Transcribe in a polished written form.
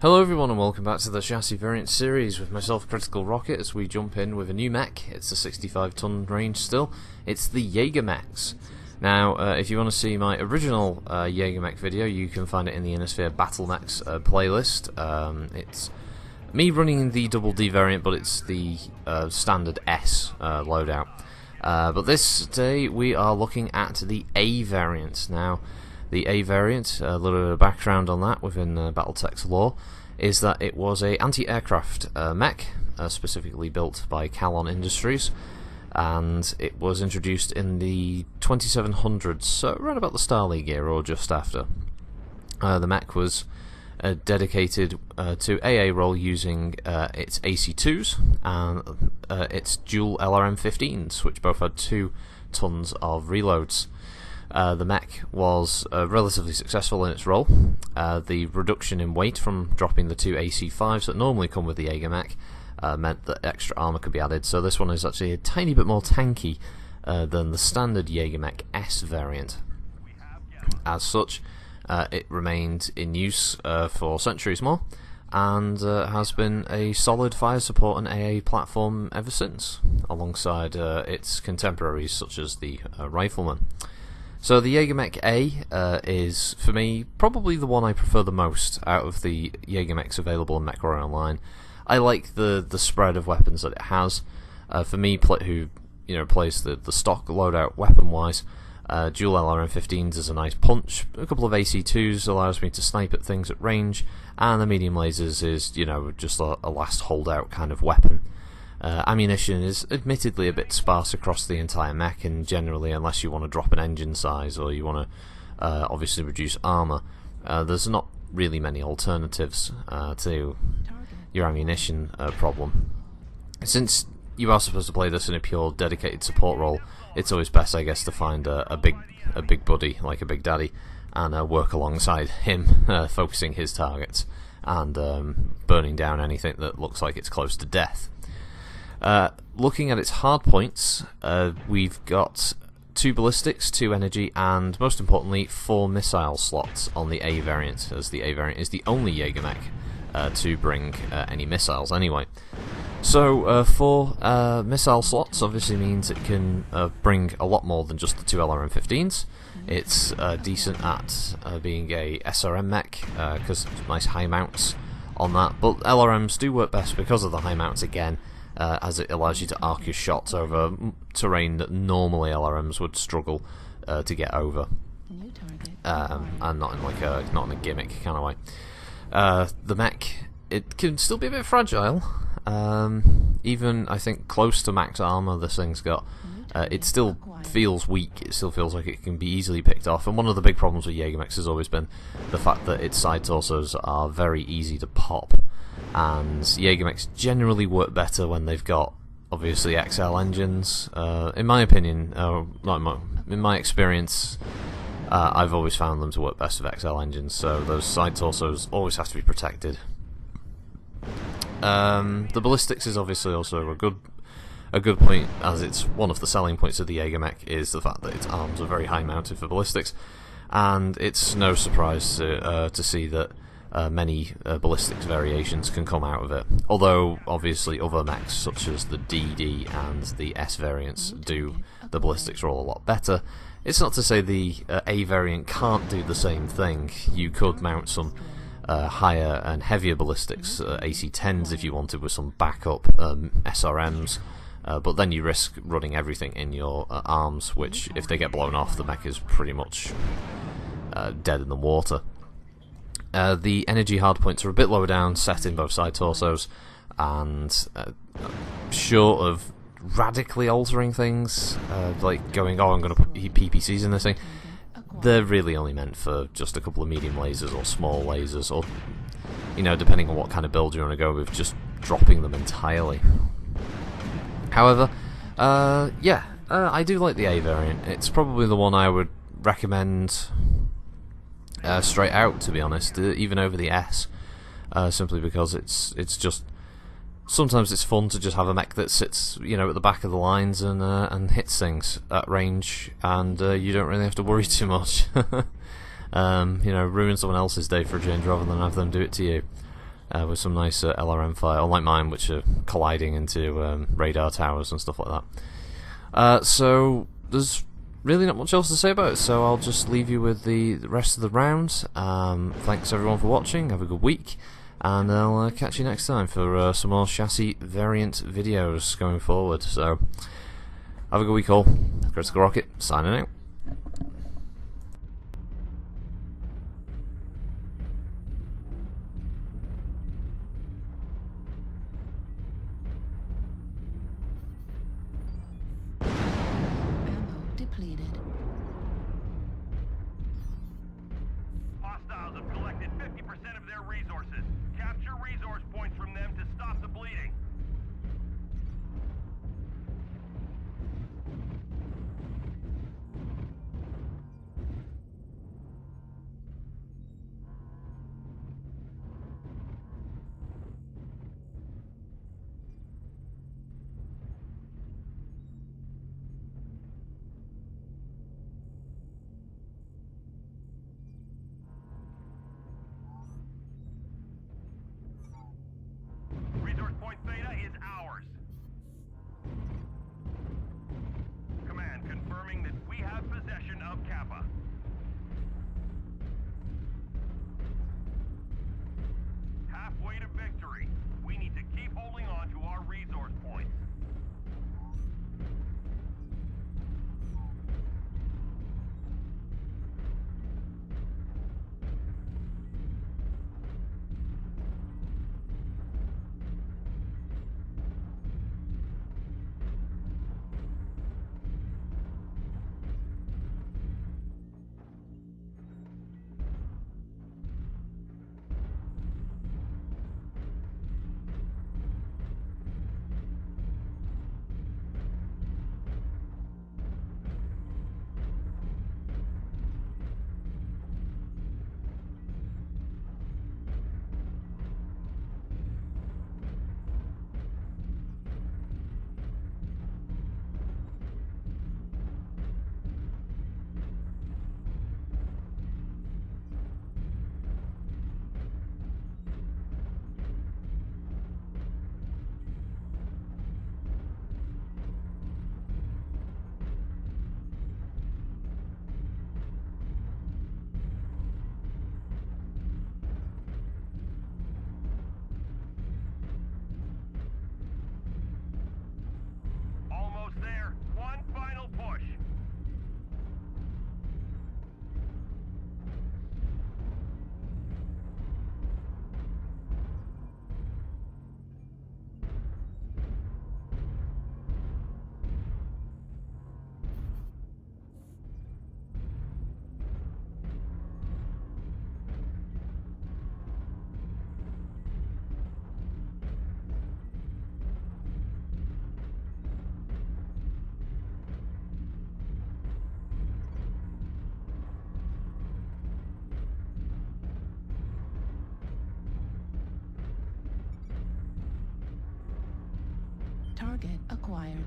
Hello everyone and welcome back to the chassis variant series with myself, Critical Rocket, as we jump in with a new mech. It's a 65 ton range still. It's the Jagermechs. Now, if you want to see my original Jagermech video, you can find it in the Innisphere Battle Mechs playlist. It's me running the double D variant, but it's the standard S loadout. But this day we are looking at the A variant. Now, the A variant, a little bit of background on that within Battletech's lore, is that it was a anti-aircraft mech, specifically built by Kallon Industries, and it was introduced in the 2700s, so around about the Star League era or just after. The mech was dedicated to AA role using its AC2s and its dual LRM-15s, which both had 2 tons of reloads. The mech was relatively successful in its role. The reduction in weight from dropping the 2 AC5s that normally come with the Jagermech meant that extra armour could be added, so this one is actually a tiny bit more tanky than the standard Jagermech S variant. As such, it remained in use for centuries more, and has been a solid fire support and AA platform ever since, alongside its contemporaries such as the Rifleman. So the Jagermech A is, for me, probably the one I prefer the most out of the Jagermechs available in MechWarrior Online. I like the spread of weapons that it has. For me, who plays the stock loadout weapon-wise, dual LRM-15s is a nice punch. A couple of AC2s allows me to snipe at things at range, and the medium lasers is, just a last holdout kind of weapon. Ammunition is admittedly a bit sparse across the entire mech, and generally, unless you want to drop an engine size or you want to obviously reduce armour, there's not really many alternatives to your ammunition problem. Since you are supposed to play this in a pure dedicated support role, it's always best, I guess, to find a big buddy, like a big daddy, and work alongside him, focusing his targets and burning down anything that looks like it's close to death. Looking at its hard points, we've got 2 ballistics, 2 energy, and most importantly 4 missile slots on the A variant, as the A variant is the only Jagermech to bring any missiles anyway. So 4 missile slots obviously means it can bring a lot more than just the 2 LRM-15s. It's decent at being a SRM mech, because it's nice high mounts on that, but LRMs do work best because of the high mounts again, as it allows you to arc your shots over terrain that normally LRMs would struggle to get over, and not in a gimmick kind of way. The mech, it can still be a bit fragile. Even I think close to max armor this thing's got, it still feels weak. It still feels like it can be easily picked off. And one of the big problems with Jagermechs has always been the fact that its side torsos are very easy to pop. And Jagermechs generally work better when they've got, obviously, XL engines. In my opinion, in my experience, I've always found them to work best with XL engines, so those side torsos always have to be protected. The ballistics is obviously also a good point, as it's one of the selling points of the Jagermech is the fact that its arms are very high mounted for ballistics, and it's no surprise to see that many ballistics variations can come out of it, although obviously other mechs such as the DD and the S variants do the ballistics roll a lot better. It's not to say the A variant can't do the same thing. You could mount some higher and heavier ballistics, AC-10s if you wanted, with some backup SRMs, but then you risk running everything in your arms, which if they get blown off, the mech is pretty much dead in the water. The energy hardpoints are a bit lower down, set in both side torsos, and short of radically altering things, like going, I'm going to put PPCs in this thing, they're really only meant for just a couple of medium lasers or small lasers, or, depending on what kind of build you want to go with, just dropping them entirely. However, I do like the A variant. It's probably the one I would recommend straight out, to be honest, even over the S, simply because it's just, sometimes it's fun to just have a mech that sits, at the back of the lines and hits things at range, and you don't really have to worry too much. Ruin someone else's day for a change rather than have them do it to you. with some nice LRM fire, unlike mine, which are colliding into radar towers and stuff like that. So there's really not much else to say about it, so I'll just leave you with the rest of the round. Thanks everyone for watching, have a good week, and I'll catch you next time for some more chassis variant videos going forward. So have a good week all. Critical Rocket, signing out. Depleted. Hostiles have collected 50% of their resources. Capture resource points from them to stop the bleeding. Resource point Theta is ours. Command confirming that we have possession of Kappa. Halfway to victory. We need to keep holding on to our resource points. Almost there. One final push. Target acquired.